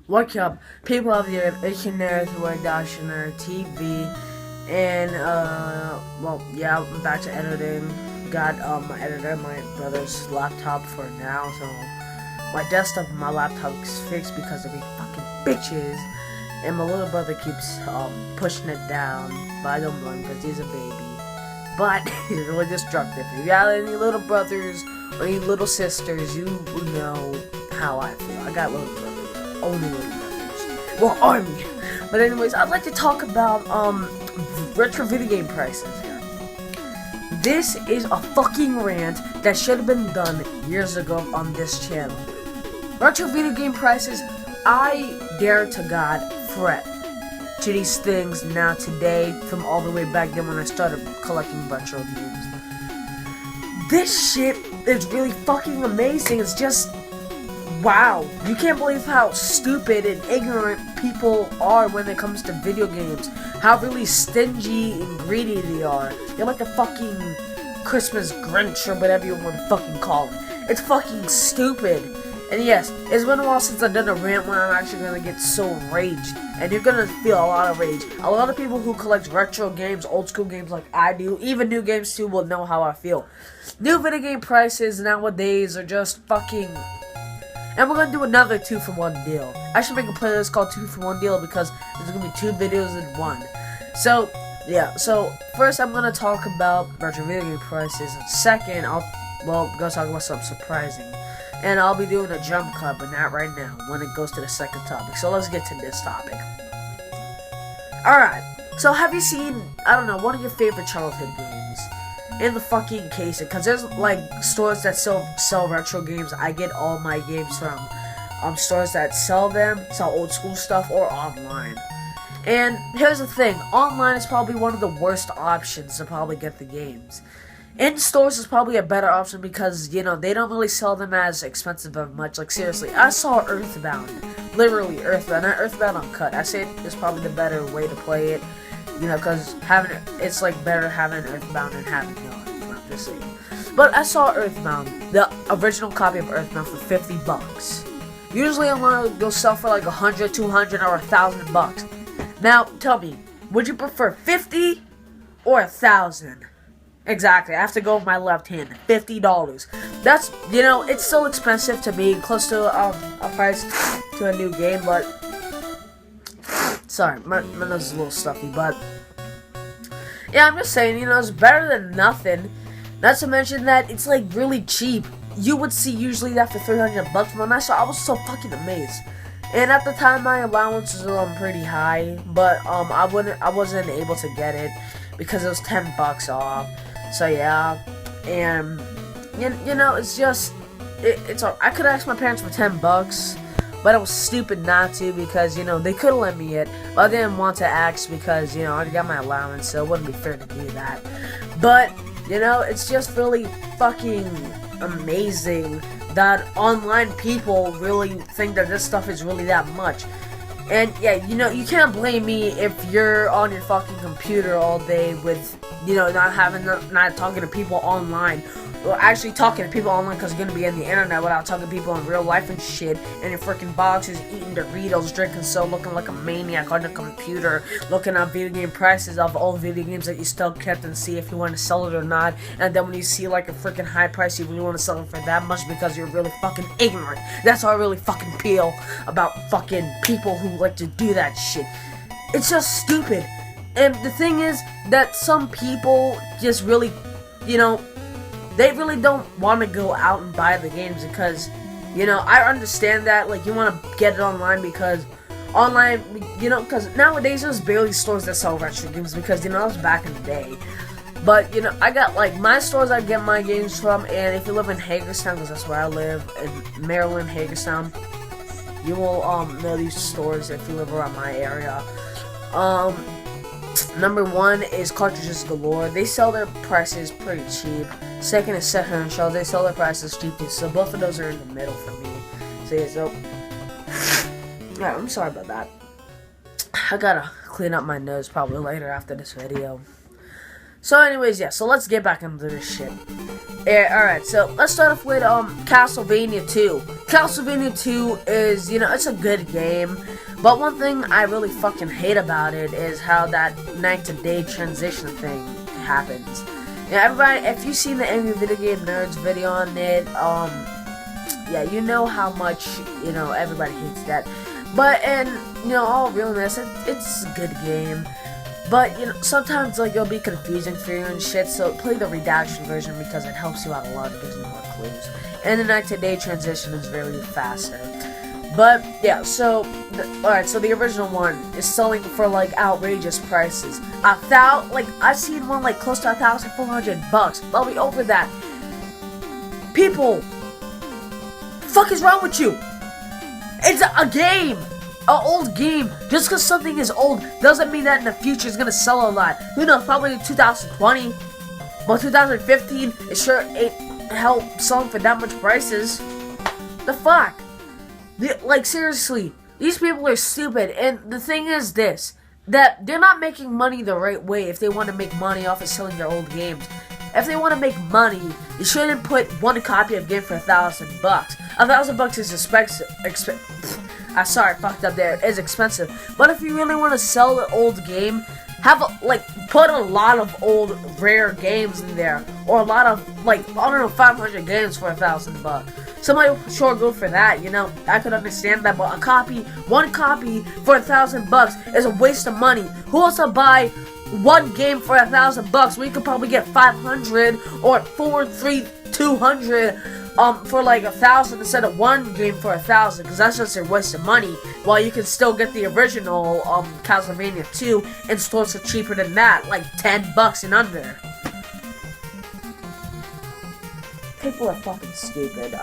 Wake up, people of the earth, dictionary, word dictionary, TV, and well, yeah, I'm back to editing. Got my editor, my brother's laptop for now, so my desktop and my laptop is fixed because of these fucking bitches, and my little brother keeps pushing it down, but I don't blame him because he's a baby. But he's really destructive. If you got any little brothers or any little sisters, you know how I feel. I got little brothers, only little brothers. Well, army. But anyways, I'd like to talk about retro video game prices here. This is a fucking rant that should have been done years ago on this channel. Retro video game prices, I dare to God fret to these things now today from all the way back then when I started collecting retro games. This shit is really fucking amazing. It's just, wow. You can't believe how stupid and ignorant people are when it comes to video games. How really stingy and greedy they are. They're like the fucking Christmas Grinch or whatever you want to fucking call it. It's fucking stupid. And yes, it's been a while since I've done a rant where I'm actually gonna get so raged. And you're gonna feel a lot of rage. A lot of people who collect retro games, old school games like I do, even new games too, will know how I feel. New video game prices nowadays are just fucking... And we're gonna do another 2-for-1 deal. I should make a playlist called 2-for-1 deal because there's gonna be 2 videos in one. So, yeah, so first I'm gonna talk about retro video game prices. And second, I'm gonna talk about something surprising. And I'll be doing a jump cut, but not right now, when it goes to the second topic. So let's get to this topic. Alright, so have you seen, I don't know, one of your favorite childhood games in the fucking case? Because there's, like, stores that sell retro games. I get all my games from stores that sell them, sell old school stuff, or online. And here's the thing, online is probably one of the worst options to probably get the games. In stores is probably a better option because, you know, they don't really sell them as expensive as much. Like, seriously, I saw Earthbound. Literally, Earthbound. Not Earthbound Uncut. I say it's probably the better way to play it. You know, because it's, like, better having Earthbound than having no Earthbound. Just saying. But I saw Earthbound, the original copy of Earthbound, for $50. Usually online, they'll sell for, like, 100, 200, or 1,000 bucks. Now, tell me, would you prefer 50 or 1,000? Exactly, I have to go with my left hand. $50. That's, you know, it's still expensive to me, close to a price to a new game, but sorry, my nose is a little stuffy, but yeah, I'm just saying, you know, it's better than nothing. Not to mention that it's like really cheap. You would see usually that for 300 bucks. When I saw, I was so fucking amazed. And at the time, my allowance was pretty high, but I wasn't able to get it because it was 10 bucks off. So yeah, and you know, it's just I could ask my parents for 10 bucks, but I was stupid not to because, you know, they could have lent me it, but I didn't want to ask because, you know, I already got my allowance, so it wouldn't be fair to do that. But, you know, it's just really fucking amazing that online people really think that this stuff is really that much. And yeah, you know, you can't blame me if you're on your fucking computer all day with, you know, not talking to people online. Well, actually talking to people online because you're going to be on the internet without talking to people in real life and shit. And your freaking boxes, eating Doritos, drinking soda, looking like a maniac on the computer, looking at video game prices of all video games that you still kept and see if you want to sell it or not. And then when you see like a freaking high price, you really want to sell it for that much because you're really fucking ignorant. That's how I really fucking feel about fucking people who like to do that shit. It's just stupid. And the thing is that some people just really, you know, they really don't want to go out and buy the games because, you know, I understand that, like, you want to get it online because online, you know, because nowadays there's barely stores that sell retro games because, you know, that was back in the day. But, you know, I got, like, my stores I get my games from, and if you live in Hagerstown, because that's where I live, in Maryland, Hagerstown, you will, know these stores if you live around my area. Number 1 is Cartridges Galore. They sell their prices pretty cheap. Second is Second Show. They sell their prices cheap too. So both of those are in the middle for me. So yeah, so yeah, I'm sorry about that. I gotta clean up my nose probably later after this video. So anyways, yeah, so let's get back into this shit. Yeah, alright, so let's start off with Castlevania 2. Castlevania 2 is, it's a good game, but one thing I really fucking hate about it is how that night to day transition thing happens. Everybody, if you've seen the Angry Video Game Nerds video on it, yeah, you know how much, everybody hates that. But, in, all realness, it's a good game. But, sometimes, it'll be confusing for you and shit, so play the redaction version because it helps you out a lot. It gives you more clues. And the night-to-day transition is very faster. But, yeah, so, alright, so the original one is selling for, outrageous prices. I've seen one, close to $1,400. I'll be over that. People! Fuck is wrong with you? It's a game! An old game. Just because something is old doesn't mean that in the future it's gonna sell a lot. Who knows, probably in 2020. But 2015, it sure ain't hell selling for that much prices. The fuck? Seriously, these people are stupid. And the thing is this, that they're not making money the right way if they want to make money off of selling their old games. If they want to make money, you shouldn't put one copy of a game for $1,000. $1,000 is expensive. Sorry, fucked up there. It's expensive. But if you really want to sell an old game, put a lot of old rare games in there, or a lot of 500 games for $1,000. Somebody would sure go for that. I could understand that, but one copy for $1,000 is a waste of money. Who wants to buy one game for $1,000 when you could probably get 500 or 200 for $1,000 instead of one game for $1,000, because that's just a waste of money. While you can still get the original Castlevania 2 in stores for cheaper than that, $10 and under. People are fucking stupid.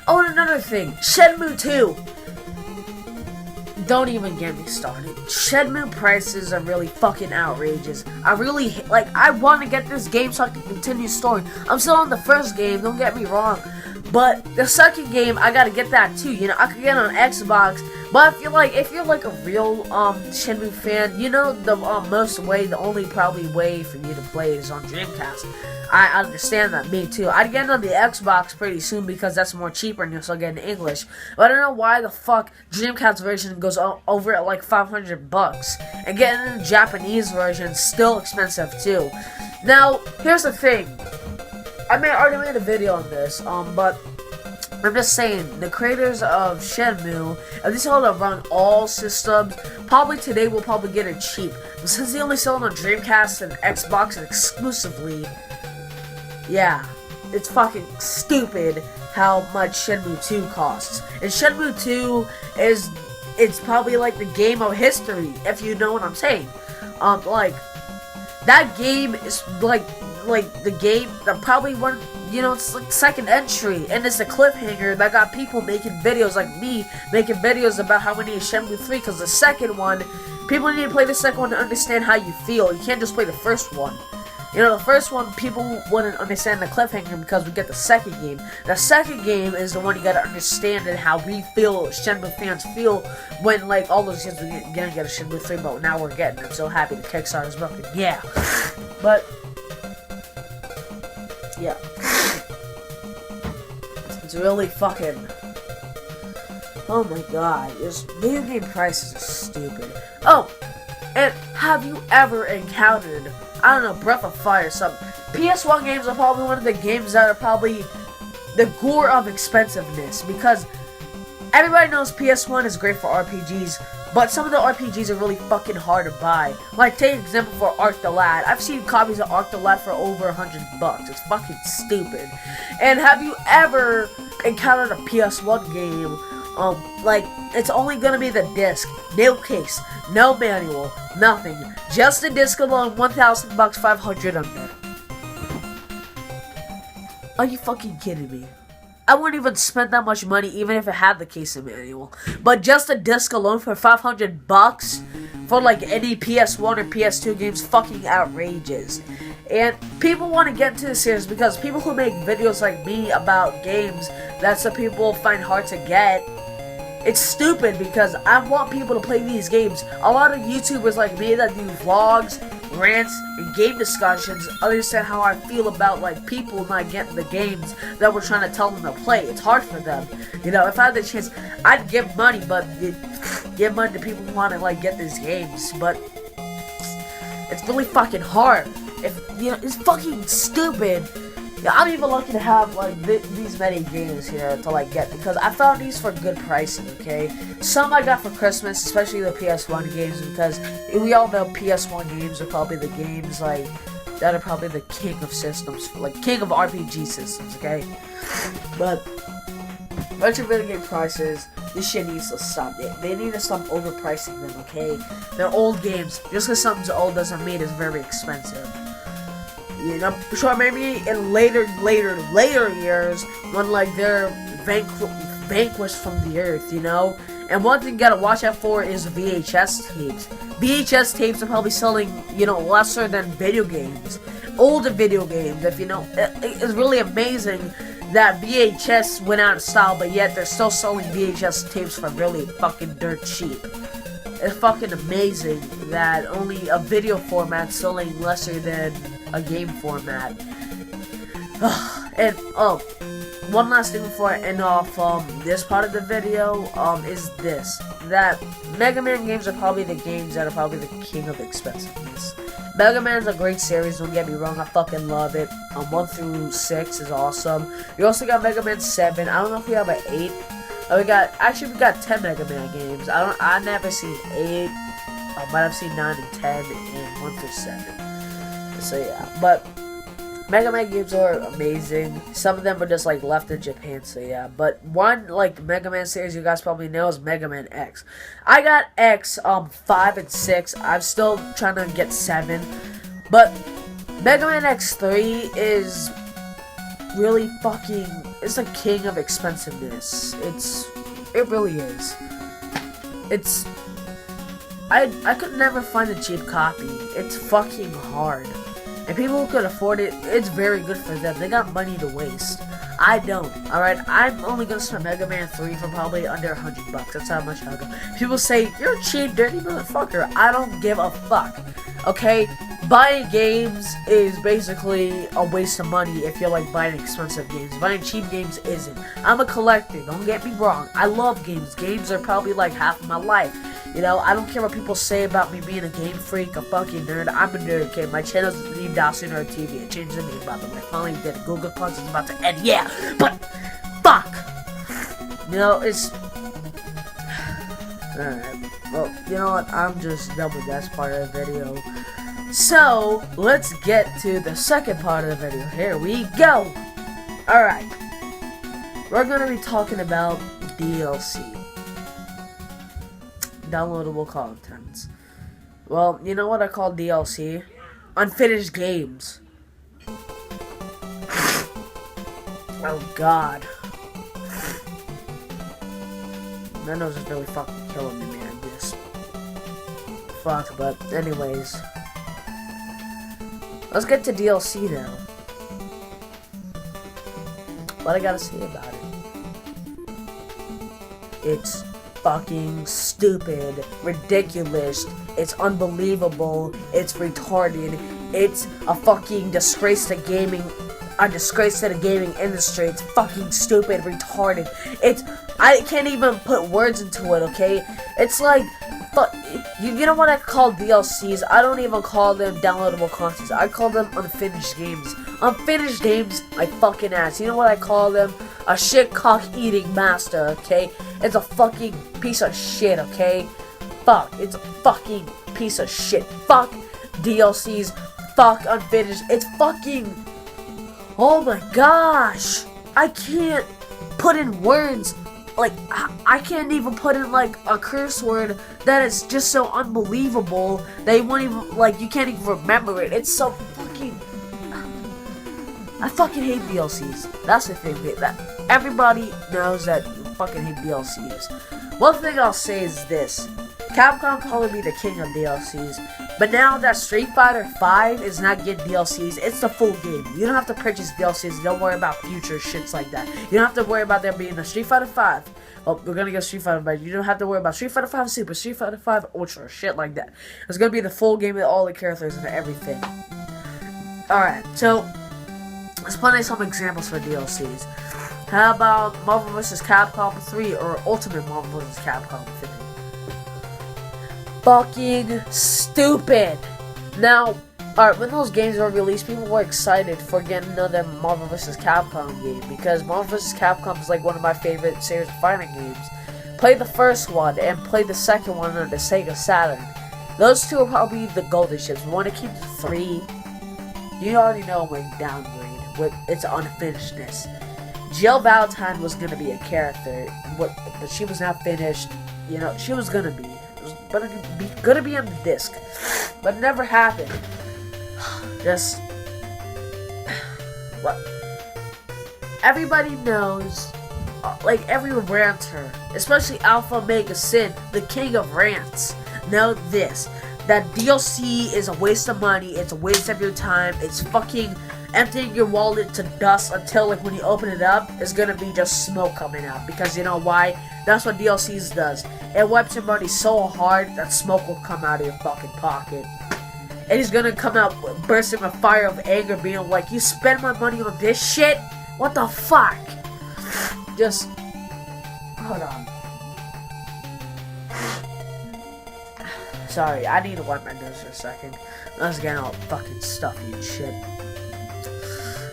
Oh, and another thing, Shenmue 2. Don't even get me started. Shenmue prices are really fucking outrageous. I want to get this game so I can continue story. I'm still on the first game, don't get me wrong. But the second game, I gotta get that too. I could get it on Xbox. But if you're a real Shenmue fan, the only probably way for you to play is on Dreamcast. I understand that, me too. I'd get it on the Xbox pretty soon because that's more cheaper and you'll still get it in English. But I don't know why the fuck Dreamcast version goes over at $500. And getting the Japanese version is still expensive too. Now, here's the thing. I already made a video on this, but I'm just saying, the creators of Shenmue, if they sell it around all systems, probably today we'll probably get it cheap. But since they only sell it on Dreamcast and Xbox and exclusively, yeah, it's fucking stupid how much Shenmue 2 costs. And Shenmue 2 it's probably the game of history, if you know what I'm saying. That game is the game that probably one, it's second entry, and it's a cliffhanger that got people making videos like me, making videos about how we need Shenmue 3, because the second one, people need to play the second one to understand how you feel. You can't just play the first one. The first one, people wouldn't understand the cliffhanger because we get the second game. The second game is the one you gotta understand and how we feel, Shenmue fans feel, when, all those years we're gonna get a Shenmue 3, but now we're getting it. I'm so happy the Kickstarter's broken. Yeah. But, yeah. It's really fucking... Oh my god. Video game prices are stupid. Oh! And have you ever encountered, I don't know, Breath of Fire or something? PS1 games are probably one of the games that are probably the gore of expensiveness, because everybody knows PS1 is great for RPGs, but some of the RPGs are really fucking hard to buy. Take an example for Arc the Lad. I've seen copies of Arc the Lad for over $100. It's fucking stupid. And have you ever encountered a PS1 game, it's only gonna be the disc, no case, no manual, nothing, just the disc alone, $1,000, 500 under. Are you fucking kidding me? I wouldn't even spend that much money even if it had the case and manual. But just a disc alone for $500 for any PS1 or PS2 games, fucking outrageous. And people want to get into this series because people who make videos like me about games that some people find hard to get, it's stupid because I want people to play these games. A lot of YouTubers like me that do vlogs rants and game discussions, understand how I feel about like people not getting the games that we're trying to tell them to play. It's hard for them. You know, if I had the chance, I'd give money, but give money to people who want to like get these games, but it's really fucking hard. If you know, it's fucking stupid. Yeah, I'm even lucky to have like these many games here to like get, because I found these for good pricing. Okay, some I got for Christmas, especially the PS1 games, because we all know PS1 games are probably the games like that are probably the king of systems, like king of RPG systems. Okay, but bunch of video game prices. This shit needs to stop. They need to stop overpricing them. Okay, they're old games. Just because something's old doesn't mean it's very expensive. You know, sure, maybe in later years, when like they're vanquished from the earth, you know. And one thing you gotta watch out for is VHS tapes. VHS tapes are probably selling, you know, lesser than video games, older video games. If you know, it's really amazing that VHS went out of style, but yet they're still selling VHS tapes for really fucking dirt cheap. It's fucking amazing that only a video format's selling lesser than a game format. And one last thing before I end off this part of the video is this: that Mega Man games are probably the games that are probably the king of expensiveness. Mega Man's a great series, don't get me wrong, I fucking love it. 1 through 6 is awesome. We also got Mega Man 7. I don't know if we have an 8. We got 10 Mega Man games. I've never seen 8. I might have seen 9 and 10 and 1 through 7. So yeah, but Mega Man games are amazing. Some of them are just like left in Japan, so yeah. But one like Mega Man series you guys probably know is Mega Man X. I got X 5 and 6. I'm still trying to get 7. But Mega Man X3 is really fucking, it's the king of expensiveness. It really is. I could never find a cheap copy. It's fucking hard. And people who could afford it, it's very good for them. They got money to waste. I don't, alright? I'm only gonna spend Mega Man 3 for probably under $100. That's how much I go. People say, you're a cheap, dirty motherfucker. I don't give a fuck. Okay? Buying games is basically a waste of money if you're like buying expensive games. Buying cheap games isn't. I'm a collector, don't get me wrong. I love games. Games are probably like half of my life. You know, I don't care what people say about me being a game freak, a fucking nerd. I'm a nerd, okay? My channel's named Dawson Nerd TV. I changed the name, by the way. I finally did it. Google Plus is about to end. Yeah, but fuck. You know, it's alright. Well, you know what? I'm just done with that part of the video. So let's get to the second part of the video. Here we go. Alright. We're gonna be talking about DLC. Downloadable contents. Well, you know what I call DLC? Unfinished games. Oh god. My nose is really fucking killing me, man. This. Fuck, but anyways. Let's get to DLC now. What I gotta say about it. It's fucking stupid, ridiculous, it's unbelievable, it's retarded, it's a fucking disgrace to gaming, a disgrace to the gaming industry. It's fucking stupid, retarded. I can't even put words into it, okay? It's like, you know what I call DLCs? I don't even call them downloadable contents. I call them unfinished games. Unfinished games, my fucking ass. You know what I call them? A shit cock eating master, okay? It's a fucking piece of shit, okay? Fuck, it's a fucking piece of shit. Fuck DLCs. Fuck unfinished. It's fucking... Oh my gosh. I can't put in words. Like, I can't even put in, like, a curse word that is just so unbelievable that you won't even, like, you can't even remember it. It's so fucking... I fucking hate DLCs. That's the thing. That everybody knows that you fucking hate DLCs. One thing I'll say is this. Capcom calling me the king of DLCs. But now that Street Fighter 5 is not getting DLCs, it's the full game. You don't have to purchase DLCs. Don't worry about future shits like that. You don't have to worry about there being a Street Fighter 5 Oh, we're gonna get Street Fighter, but you don't have to worry about Street Fighter 5 Super, Street Fighter 5 Ultra, shit like that. It's gonna be the full game with all the characters and everything. Alright, so let's play some examples for DLCs. How about Marvel vs. Capcom 3 or Ultimate Marvel vs. Capcom 3? Fucking stupid! Now, alright, when those games were released, people were excited for getting another Marvel vs. Capcom game because Marvel vs. Capcom is like one of my favorite series of fighting games. Play the first one and play the second one on the Sega Saturn. Those two are probably the golden ships. We want to keep the 3. You already know I'm a downgrade with its unfinishedness. Jill Valentine was gonna be a character, but she was not finished. You know, she was gonna be. It was gonna be on the disc, but it never happened. Just what everybody knows, like every ranter, especially Alpha Omega Sin, the king of rants, know this: that DLC is a waste of money. It's a waste of your time. It's fucking emptying your wallet to dust until, like, when you open it up, it's gonna be just smoke coming out. Because you know why? That's what DLCs does. It wipes your money so hard that smoke will come out of your fucking pocket. And he's gonna come out bursting with fire of anger, being like, "You spend my money on this shit? What the fuck?" Just hold on. Sorry, I need to wipe my nose for a second. I was getting all fucking stuffy and shit.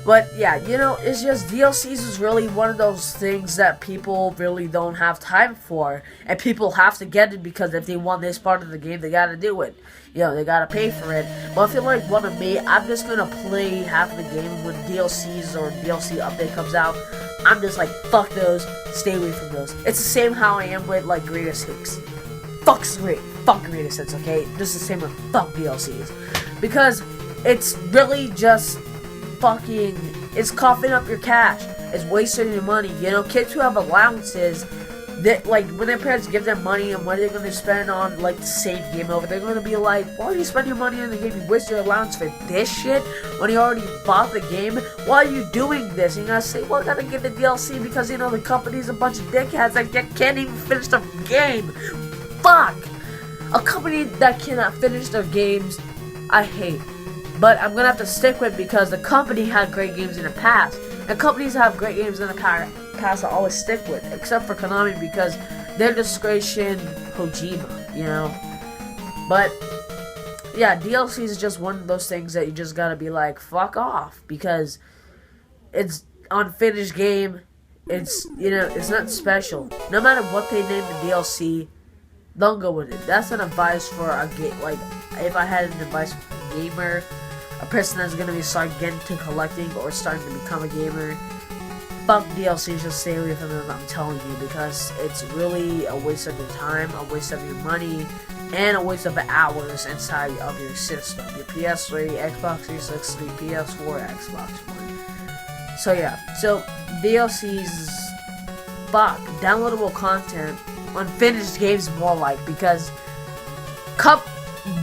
But yeah, you know, it's just DLCs is really one of those things that people really don't have time for, and people have to get it because if they want this part of the game, they gotta do it. You know, they gotta pay for it. But if you're like one of me, I'm just gonna play half the game when DLCs or DLC update comes out. I'm just like, fuck those, stay away from those. It's the same how I am with like Greatest Hits. Fuck Greatest Hits, okay? Just the same with fuck DLCs. Because it's really just fucking, it's coughing up your cash. It's wasting your money. You know, kids who have allowances, that, like, when their parents give them money and what they're going to spend on, like, the same game over, they're going to be like, why are you spending your money on the game? You waste your allowance for this shit when you already bought the game? Why are you doing this? And you're going to say, well, I got to get the DLC because, you know, the company's a bunch of dickheads that can't even finish the game. Fuck! A company that cannot finish their games, I hate. But I'm gonna have to stick with it because the company had great games in the past. And companies that have great games in the past I always stick with. Except for Konami because they're disgracing Kojima, you know. But yeah, DLC is just one of those things that you just gotta be like, fuck off. Because it's unfinished game. It's, you know, it's not special. No matter what they name the DLC, don't go with it. That's an advice for a game. Like, if I had an advice for a gamer, a person that's gonna be starting getting to collecting or starting to become a gamer, fuck DLCs, just stay away from them, I'm telling you, because it's really a waste of your time, a waste of your money, and a waste of hours inside of your system. Your PS3, Xbox 360, PS4, Xbox One. So yeah, so DLCs, fuck, downloadable content, unfinished games more like, because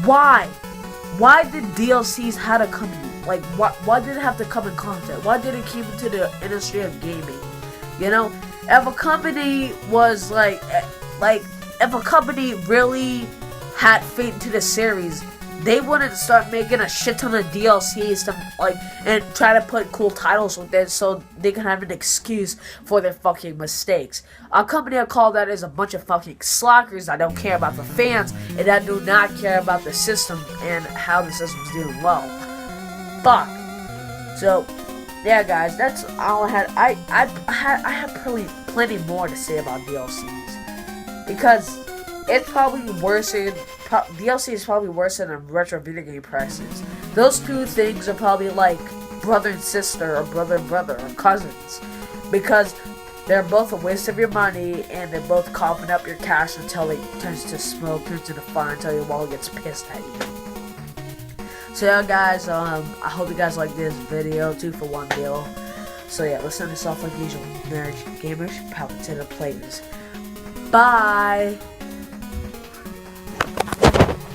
why did DLCs have to come in? Like, why did it have to come in content? Why did it come into the industry of gaming? You know, if a company was like if a company really had faith into the series, they wouldn't start making a shit ton of DLCs to, like, and try to put cool titles with it so they can have an excuse for their fucking mistakes. A company I call that is a bunch of fucking slackers that don't care about the fans and that do not care about the system and how the system's doing well. Fuck. So, yeah, guys, that's all I had. I have plenty more to say about DLCs because it's probably worse than DLC is probably worse than retro video game prices. Those two things are probably like brother and sister, or brother and brother, or cousins, because they're both a waste of your money and they're both coughing up your cash until it turns to smoke, turns into fire, until your wallet gets pissed at you. So yeah, guys, I hope you guys like this video, 2-for-1 deal. So yeah, let's send this off like usual. Nerds, gamers, power to the players. Bye!